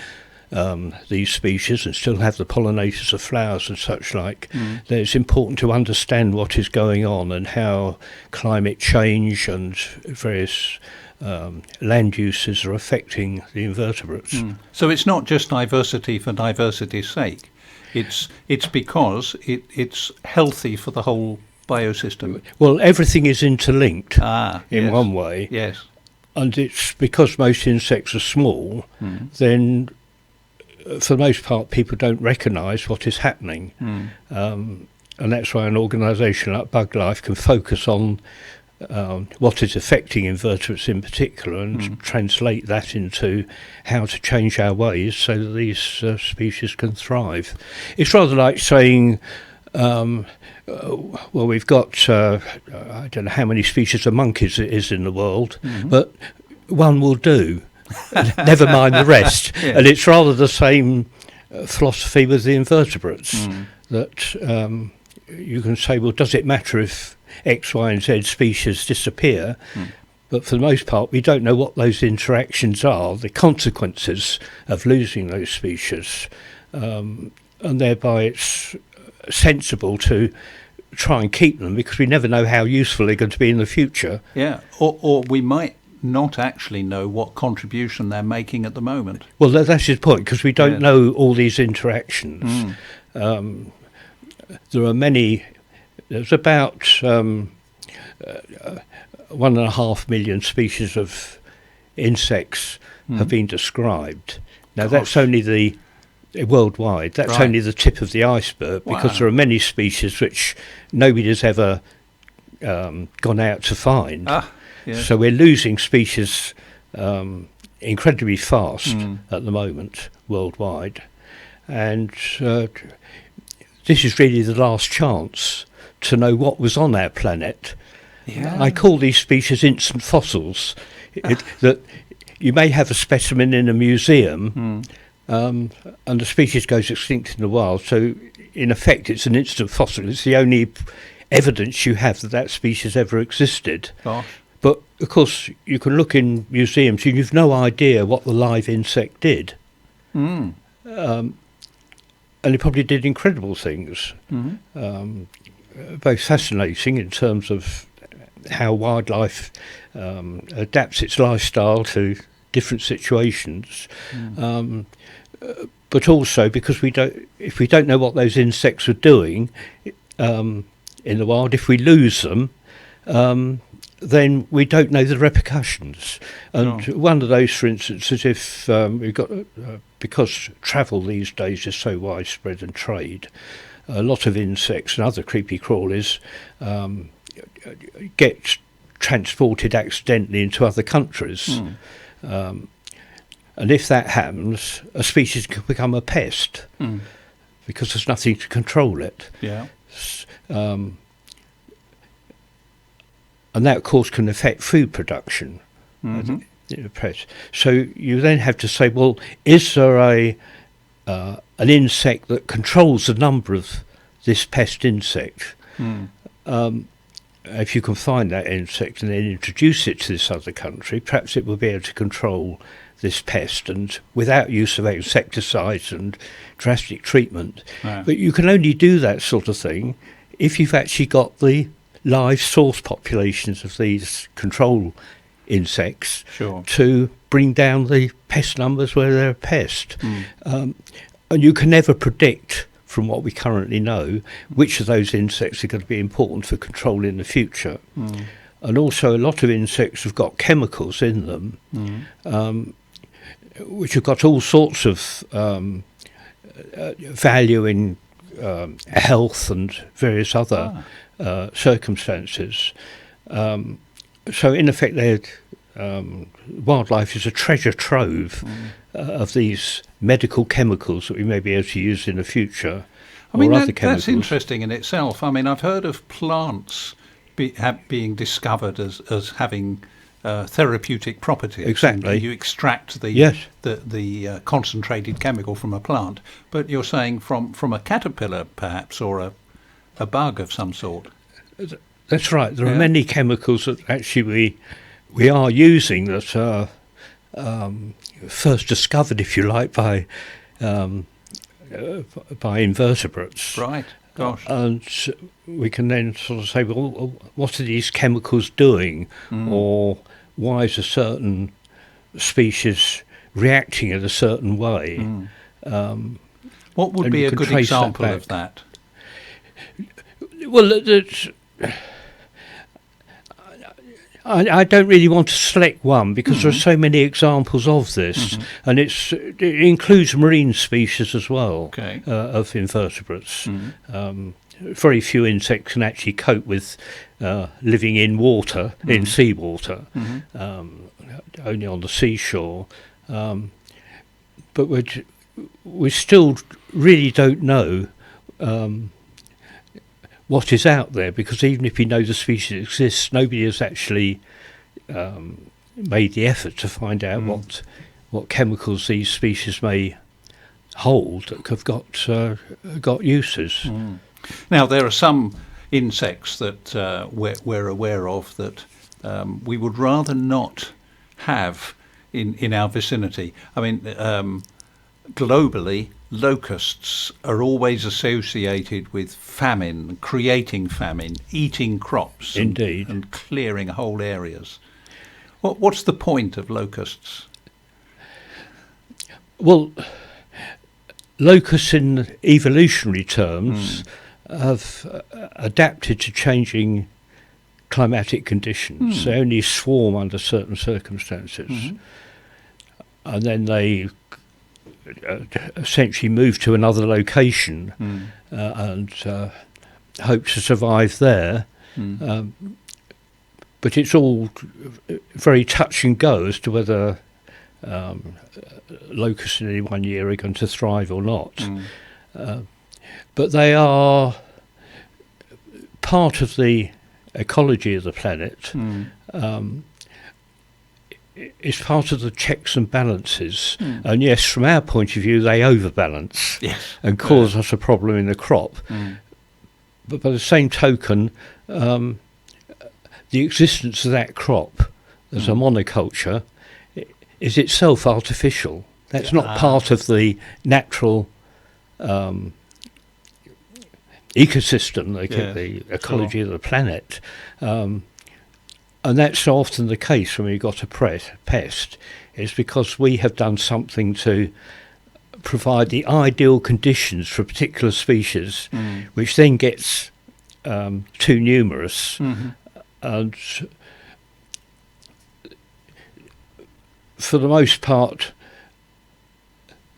these species and still have the pollinators of flowers and such like, then it's important to understand what is going on and how climate change and various land uses are affecting the invertebrates. So it's not just diversity for diversity's sake. It's because it's healthy for the whole biosystem. Well, everything is interlinked in one way. Yes. And it's because most insects are small, then for the most part people don't recognise what is happening. And that's why an organisation like BugLife can focus on what is affecting invertebrates in particular and translate that into how to change our ways so that these species can thrive. It's rather like saying, well, we've got, I don't know how many species of monkeys it is in the world, but one will do, never mind the rest. And it's rather the same philosophy with the invertebrates, that you can say, well, does it matter if X, Y and Z species disappear? But for the most part, we don't know what those interactions are, the consequences of losing those species. And thereby it's sensible to try and keep them because we never know how useful they're going to be in the future. Yeah, or we might not actually know what contribution they're making at the moment. Well, that's his point, because we don't know all these interactions. There are many. There's about 1.5 million species of insects have been described. Now, that's only the worldwide. That's only the tip of the iceberg, because there are many species which nobody has ever gone out to find. So we're losing species incredibly fast at the moment worldwide, and this is really the last chance to know what was on our planet. I call these species instant fossils. That you may have a specimen in a museum, and the species goes extinct in the wild. So, in effect, it's an instant fossil. It's the only evidence you have that that species ever existed. Gosh. But, of course, you can look in museums and you've no idea what the live insect did. And it probably did incredible things. Both fascinating in terms of how wildlife adapts its lifestyle to different situations, but also because if we don't know what those insects are doing in the wild, if we lose them, then we don't know the repercussions. And one of those, for instance, is if we've got because travel these days is so widespread and trade, a lot of insects and other creepy crawlies get transported accidentally into other countries. And if that happens, a species can become a pest because there's nothing to control it. And that, of course, can affect food production. So you then have to say, well, is there an insect that controls the number of this pest insect? If you can find that insect and then introduce it to this other country, perhaps it will be able to control this pest, and without use of insecticides and drastic treatment. But you can only do that sort of thing if you've actually got the live source populations of these control insects to bring down the pest numbers where they're a pest. And you can never predict, from what we currently know, which of those insects are going to be important for control in the future. And also a lot of insects have got chemicals in them which have got all sorts of value in health and various other circumstances. So in effect, wildlife is a treasure trove of these medical chemicals that we may be able to use in the future. I mean, that's interesting in itself. I mean, I've heard of plants being discovered as having therapeutic properties. Exactly. You extract the concentrated chemical from a plant, but you're saying from a caterpillar, perhaps, or a bug of some sort. That's right. There are many chemicals that actually we are using that are first discovered, if you like, by invertebrates. Right. Gosh. And we can then sort of say, well, what are these chemicals doing, or why is a certain species reacting in a certain way? What would be a good example of that? Well, I don't really want to select one because there are so many examples of this, and it includes marine species as well, of invertebrates. Very few insects can actually cope with living in water, in seawater, only on the seashore. But we still really don't know what is out there, because even if we know the species exists, nobody has actually made the effort to find out what chemicals these species may hold that have got uses. Now, there are some insects that we're aware of that we would rather not have in our vicinity. I mean, globally, locusts are always associated with famine, creating famine, eating crops, and clearing whole areas. What's the point of locusts? Well, locusts in evolutionary terms have adapted to changing climatic conditions. They only swarm under certain circumstances. And then they essentially move to another location and hope to survive there. But it's all very touch and go as to whether locusts in any one year are going to thrive or not. But they are part of the ecology of the planet. it's part of the checks and balances. And yes, from our point of view, they overbalance and cause us a problem in the crop. But by the same token, the existence of that crop as a monoculture is itself artificial. That's not part of the natural ecosystem, the ecology of the planet. And that's often the case when we've got a pest, is because we have done something to provide the ideal conditions for a particular species, which then gets too numerous. And for the most part,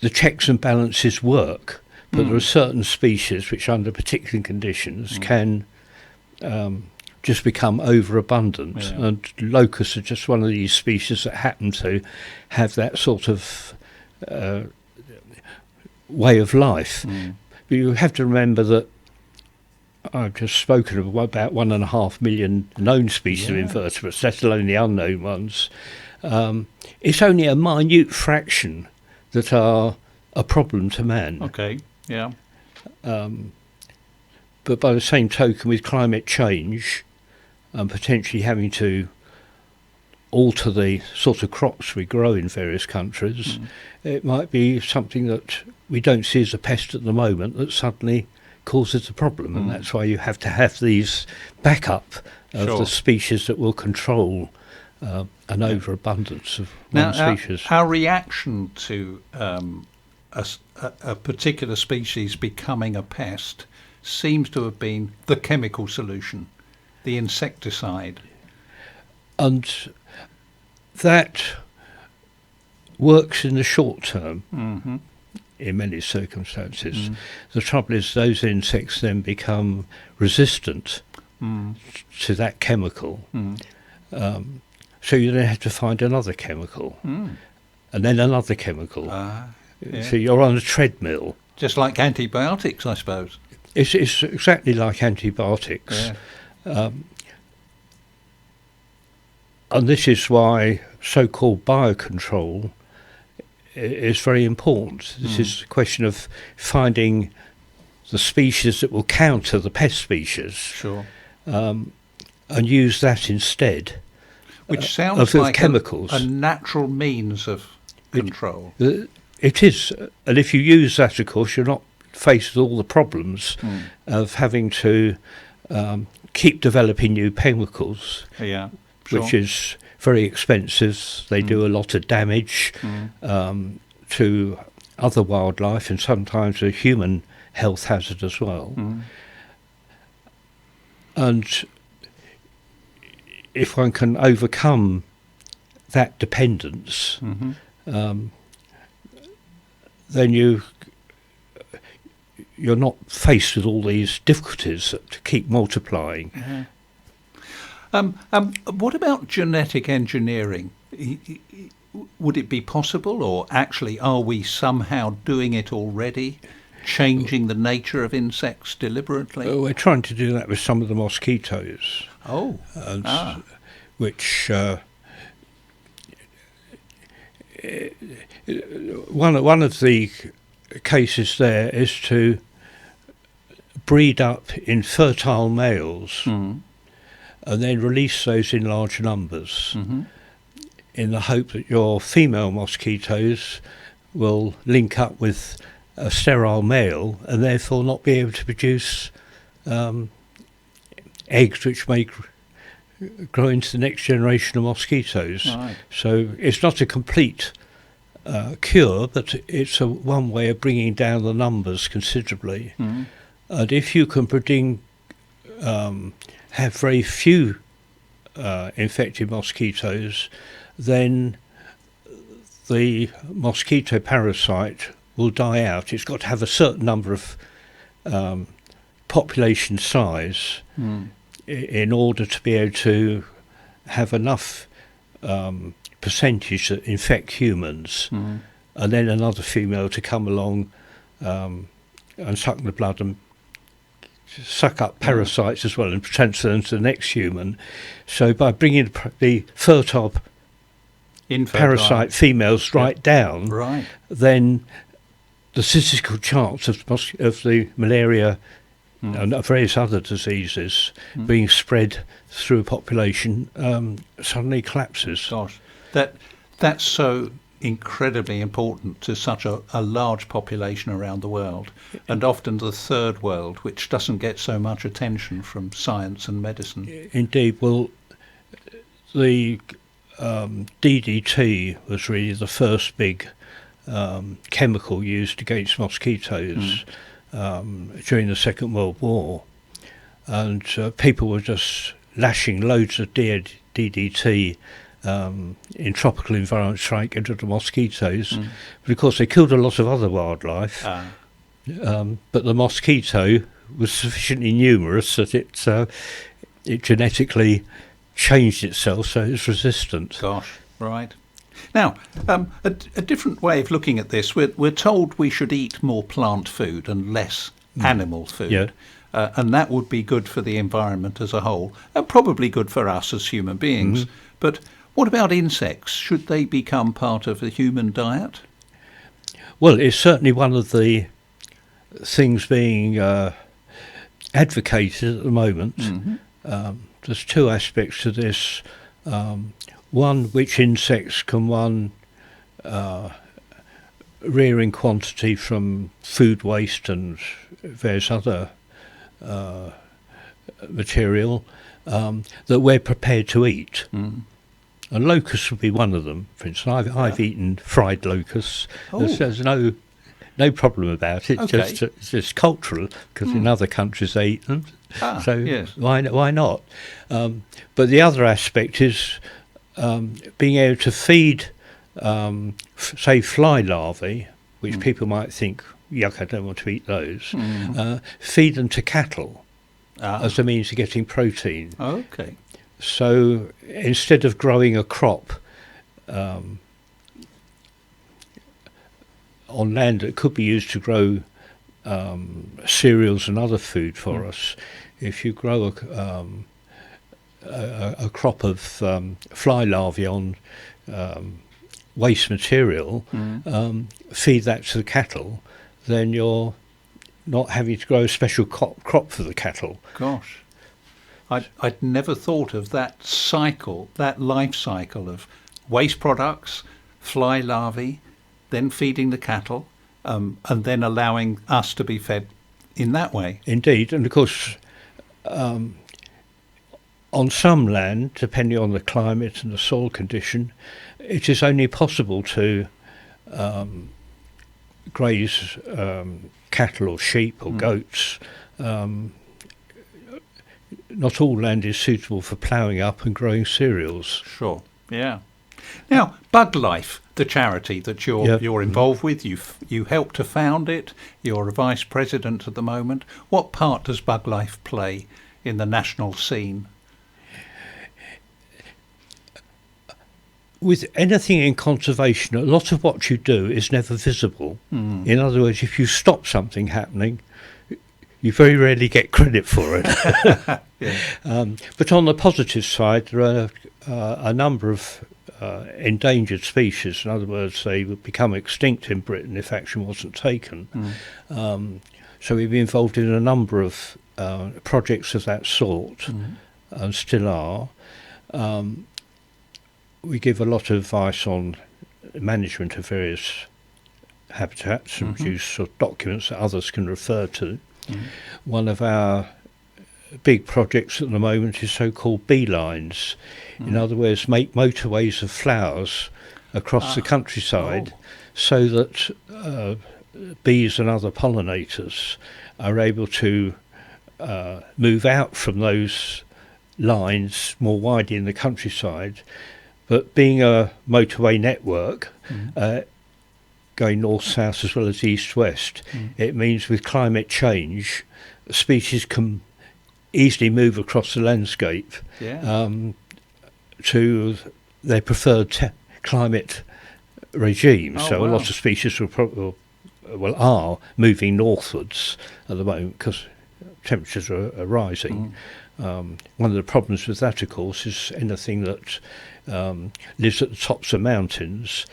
the checks and balances work, but there are certain species which under particular conditions can just become overabundant, and locusts are just one of these species that happen to have that sort of way of life. But you have to remember that I've just spoken of about 1.5 million known species of invertebrates, let alone the unknown ones. It's only a minute fraction that are a problem to man. But by the same token, with climate change and potentially having to alter the sort of crops we grow in various countries, it might be something that we don't see as a pest at the moment that suddenly causes a problem. And that's why you have to have these backup of the species that will control an overabundance of one species. Our reaction to a particular species becoming a pest seems to have been the chemical solution, the insecticide. And that works in the short term in many circumstances. The trouble is those insects then become resistant to that chemical. So you then have to find another chemical and then another chemical. So you're on a treadmill. Just like antibiotics, I suppose. It's exactly like antibiotics. And this is why so-called biocontrol is very important. This is a question of finding the species that will counter the pest species, and use that instead. Which sounds like chemicals. A natural means of control. It is, and if you use that, of course, you're not faced with all the problems of having to keep developing new chemicals, which is very expensive. They do a lot of damage to other wildlife and sometimes a human health hazard as well. And if one can overcome that dependence, then you're not faced with all these difficulties to keep multiplying. What about genetic engineering? Would it be possible, or actually are we somehow doing it already, changing the nature of insects deliberately? We're trying to do that with some of the mosquitoes. Which one of the cases there is to breed up in fertile males and then release those in large numbers in the hope that your female mosquitoes will link up with a sterile male and therefore not be able to produce eggs which may grow into the next generation of mosquitoes. So it's not a complete cure, but it's one way of bringing down the numbers considerably. And if you can have very few infected mosquitoes, then the mosquito parasite will die out. It's got to have a certain number of population size in order to be able to have enough percentage that infect humans, and then another female to come along and suck the blood and suck up parasites as well and transfer them to the next human. So by bringing the fertile parasite females right down, right, then the statistical chance of the malaria and various other diseases being spread through a population suddenly collapses. Gosh, that's so incredibly important to such a large population around the world, and often the third world, which doesn't get so much attention from science and medicine. Indeed. Well, the DDT was really the first big chemical used against mosquitoes during the Second World War, and people were just lashing loads of DDT in tropical environments trying to get rid of mosquitoes, but of course they killed a lot of other wildlife, but the mosquito was sufficiently numerous that it genetically changed itself so it's resistant. Gosh, right. Now, a different way of looking at this, we're told we should eat more plant food and less animal food. Yeah. And that would be good for the environment as a whole, and probably good for us as human beings. But what about insects? Should they become part of the human diet? Well, it's certainly one of the things being advocated at the moment. There's two aspects to this. One, which insects can one rear in quantity from food waste and various other material that we're prepared to eat. And locusts would be one of them. For instance, I've eaten fried locusts. There's no problem about it. Okay. It's just cultural, because in other countries they eat them. Yes. Why not? But the other aspect is being able to feed, say, fly larvae, which people might think, yuck, I don't want to eat those, feed them to cattle as a means of getting protein. Okay. So instead of growing a crop on land that could be used to grow cereals and other food for us, if you grow a crop of fly larvae on waste material, feed that to the cattle, then you're not having to grow a special crop for the cattle. Gosh, I'd never thought of that cycle, that life cycle of waste products, fly larvae, then feeding the cattle, and then allowing us to be fed in that way. Indeed, and of course, on some land, depending on the climate and the soil condition, it is only possible to graze cattle or sheep or goats. Not all land is suitable for ploughing up and growing cereals. Sure, yeah. Now, Bug Life, the charity that you're involved with, you helped to found it, you're a vice president at the moment. What part does Bug Life play in the national scene? With anything in conservation, a lot of what you do is never visible. In other words, if you stop something happening, you very rarely get credit for it. But on the positive side, there are a number of endangered species. In other words, they would become extinct in Britain if action wasn't taken. So we've been involved in a number of projects of that sort, and still are. We give a lot of advice on management of various habitats and produce sort of documents that others can refer to. One of our big projects at the moment is so-called beelines. In other words, make motorways of flowers across the countryside so that bees and other pollinators are able to move out from those lines more widely in the countryside. But being a motorway network, going north-south as well as east-west, it means with climate change, species can easily move across the landscape to their preferred climate regime. A lot of species are moving northwards at the moment because temperatures are rising. One of the problems with that, of course, is anything that lives at the tops of mountains,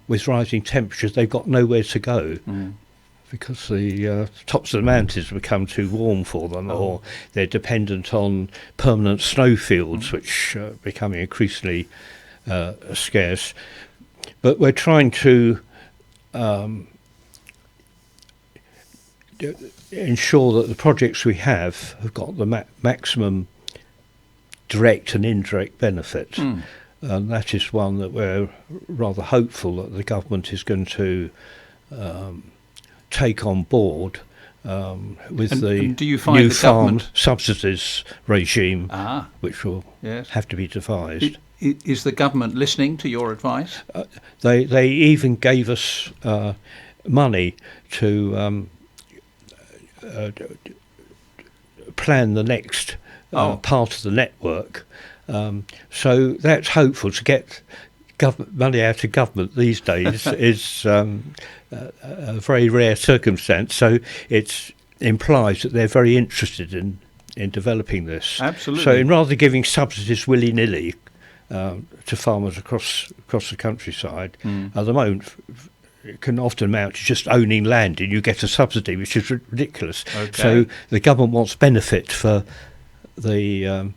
with rising temperatures, they've got nowhere to go. Because the tops of the mountains become too warm for them, or they're dependent on permanent snowfields, which are becoming increasingly scarce. But we're trying to ensure that the projects we have got the maximum direct and indirect benefit. And that is one that we're rather hopeful that the government is going to take on board with the do you find new the farm government subsidies regime, which will have to be devised. Is the government listening to your advice? They even gave us money to plan the next part of the network. So that's hopeful. To get money out of government these days is a very rare circumstance. So it implies that they're very interested in developing this. Absolutely. So in rather than giving subsidies willy-nilly to farmers across the countryside, at the moment it can often amount to just owning land and you get a subsidy, which is ridiculous. So the government wants benefit for the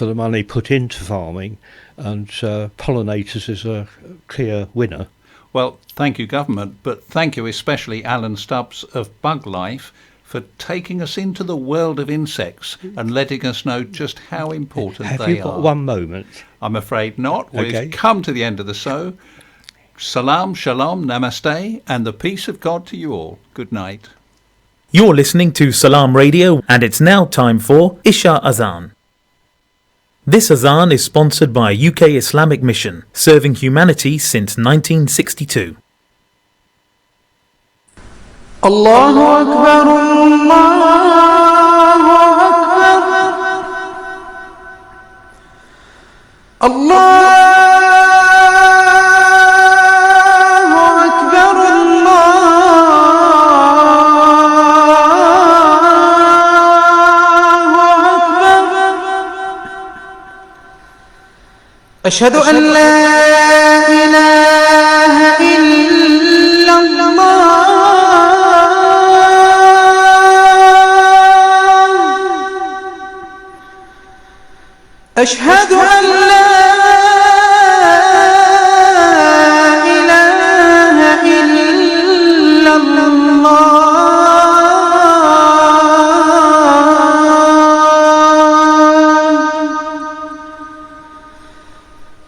money put into farming, and pollinators is a clear winner. Well, thank you, government, but thank you especially Alan Stubbs of Bug Life for taking us into the world of insects and letting us know just how important they are. Have you got one moment? I'm afraid not. Okay. We've come to the end of the show. Salam, shalom, namaste, and the peace of God to you all. Good night. You're listening to Salam Radio, and it's now time for Isha Azan. This Azan is sponsored by UK Islamic Mission, serving humanity since 1962. Allahu Akbar, Allahu Akbar, Allahu Akbar, أشهد أن لا إله إلا الله أشهد أن لا إله إلا الله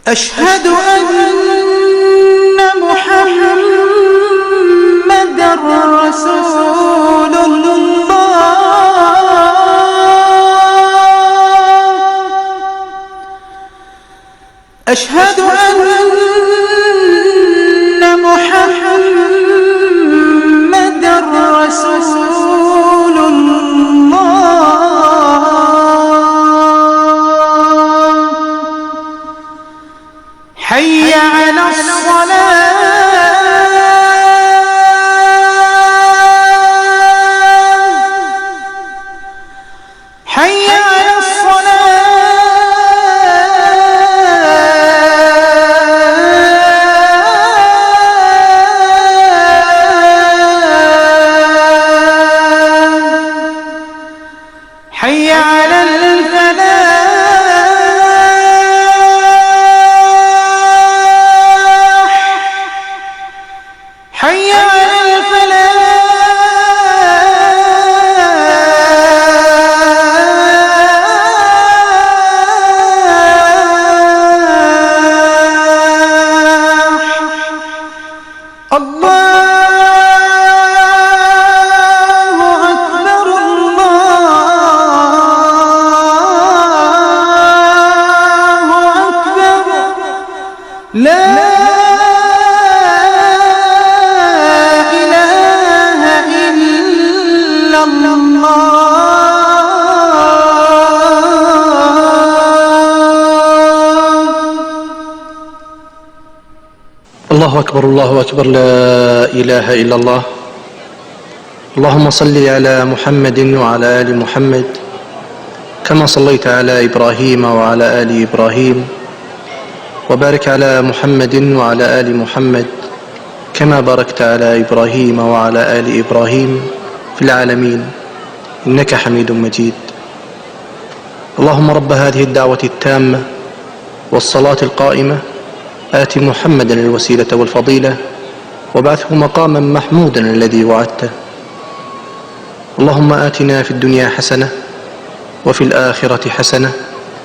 أشهد أن محمدًا رسول الله أشهد أن محمدًا رسول حي على الصلاة حي على الصلاة حي على الفلاح حي على الفلاح الله أكبر الله أكبر لا الله أكبر الله أكبر لا إله إلا الله اللهم صل على محمد وعلى آل محمد كما صليت على إبراهيم وعلى آل إبراهيم وبارك على محمد وعلى آل محمد كما باركت على إبراهيم وعلى آل إبراهيم في العالمين إنك حميد مجيد. اللهم رب هذه الدعوة التامة والصلاة القائمة آت محمدا الوسيلة والفضيلة وابعثه مقاما محمودا الذي وعدته. اللهم آتنا في الدنيا حسنة وفي الآخرة حسنة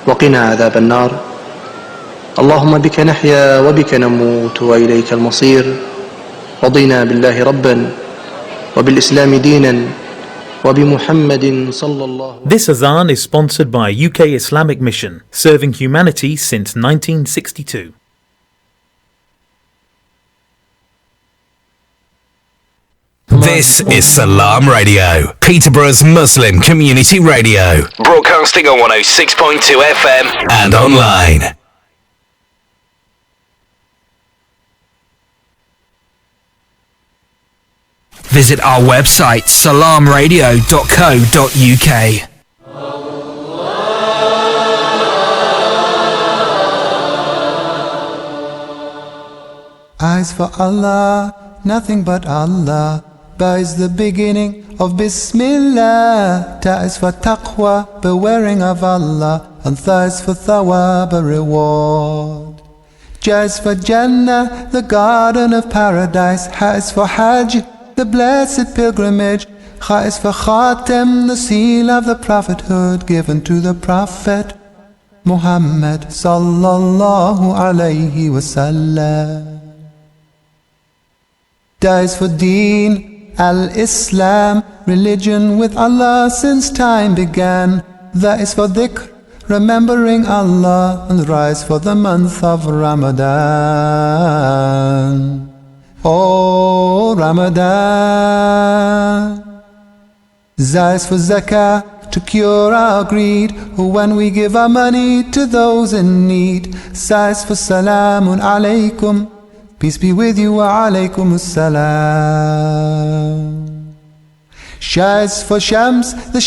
وقنا عذاب النار. اللهم بك نحيا وبك نموت وإليك المصير. رضينا بالله ربا وبالإسلام دينا وبمحمد صلى الله. This Azan is sponsored by UK Islamic Mission, serving humanity since 1962. This is Salam Radio, Peterborough's Muslim community radio, broadcasting on 106.2 FM and online. Visit our website salamradio.co.uk. Eyes for Allah, nothing but Allah. Ba is the beginning of Bismillah. Ta is for taqwa, bewaring of Allah. And Tha is for thawab, a reward. Ja is for Jannah, the garden of paradise. Ha is for Hajj, the blessed pilgrimage. Kha is for Khatem, the seal of the prophethood given to the Prophet Muhammad sallallahu alayhi wasallam. Da is for Deen, Al-Islam, religion with Allah since time began. That is for dhikr, remembering Allah, and rise for the month of Ramadan. Oh Ramadan. Za is for zakah, to cure our greed, when we give our money to those in need. Sa is for salamun alaykum, peace be with you, wa alaykum as-salam. Sha is for Shams, the